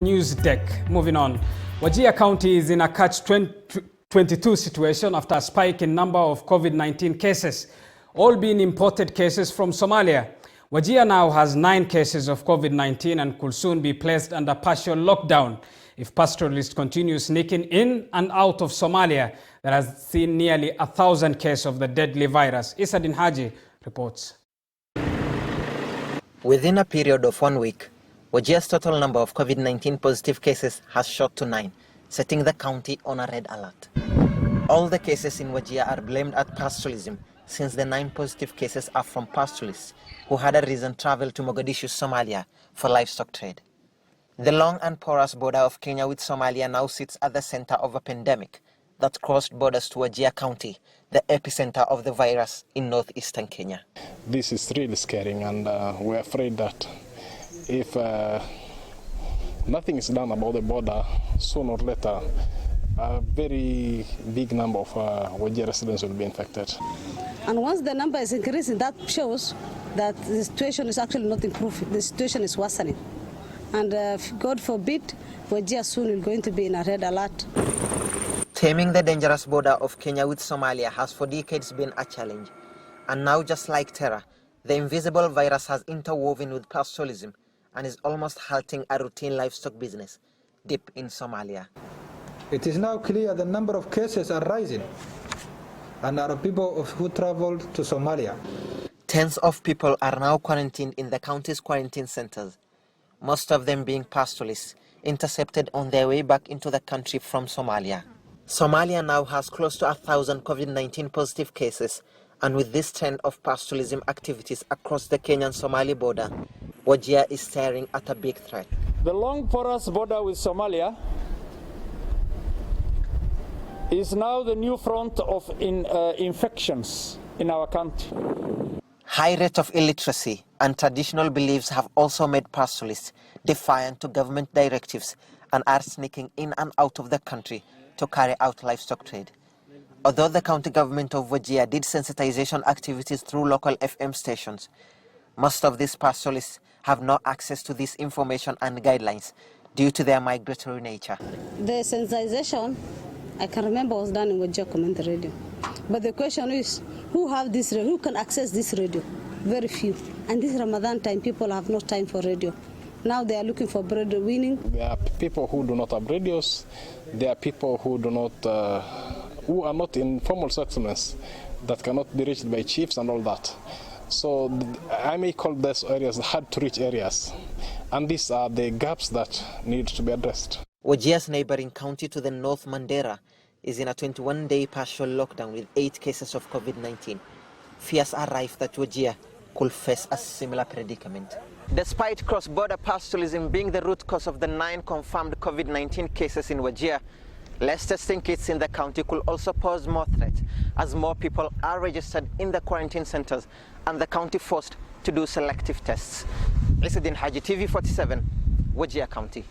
News deck. Moving on. Wajir County is in a catch-22 situation after a spike in number of COVID-19 cases, all being imported cases from Somalia. Wajir now has 9 cases of COVID-19 and could soon be placed under partial lockdown if Pastoralists continue sneaking in and out of Somalia that has seen nearly 1,000 cases of the deadly virus. Isadin Haji reports. Within a period of 1 week, Wajir's total number of COVID-19 positive cases has shot to 9, setting the county on a red alert. All the cases in Wajir are blamed at pastoralism, since the 9 positive cases are from pastoralists who had a recent travel to Mogadishu, Somalia for livestock trade. The long and porous border of Kenya with Somalia now sits at the center of a pandemic that crossed borders to Wajir County, the epicenter of the virus in northeastern Kenya. This is really scary, and we're afraid that if nothing is done about the border, sooner or later, a very big number of Wajir residents will be infected. And once the number is increasing, that shows that the situation is actually not improving. The situation is worsening. And God forbid, Wajir soon is going to be in a red alert. Taming the dangerous border of Kenya with Somalia has for decades been a challenge. And now, just like terror, the invisible virus has interwoven with pastoralism and is almost halting a routine livestock business deep in Somalia. It is now clear the number of cases are rising, and there are people who traveled to Somalia. Tens of people are now quarantined in the county's quarantine centers, most of them being pastoralists, intercepted on their way back into the country from Somalia. Somalia now has close to 1,000 COVID-19 positive cases, and with this trend of pastoralism activities across the Kenyan-Somali border, Wajir is staring at a big threat. The long porous border with Somalia is now the new front of infections in our country. High rate of illiteracy and traditional beliefs have also made pastoralists defiant to government directives and are sneaking in and out of the country to carry out livestock trade. Although the county government of Wajir did sensitization activities through local FM stations, most of these pastoralists have no access to this information and guidelines due to their migratory nature. The sensitization, I can remember, was done in Wajir Community Radio. But the question is, who have this radio? Who can access this radio? Very few. And this Ramadan time, people have no time for radio. Now they are looking for bread winning. There are people who do not have radios. There are people who do not, who are not in formal settlements that cannot be reached by chiefs and all that. So I may call these areas hard-to-reach areas, and these are the gaps that need to be addressed. Wajir's neighboring county to the north, Mandera, is in a 21-day partial lockdown with 8 cases of COVID-19. Fears are rife that Wajir could face a similar predicament. Despite cross-border pastoralism being the root cause of the 9 confirmed COVID-19 cases in Wajir, less testing kits in the county could also pose more threat as more people are registered in the quarantine centers and the county forced to do selective tests. Isadin Haji, TV 47, Wajir County.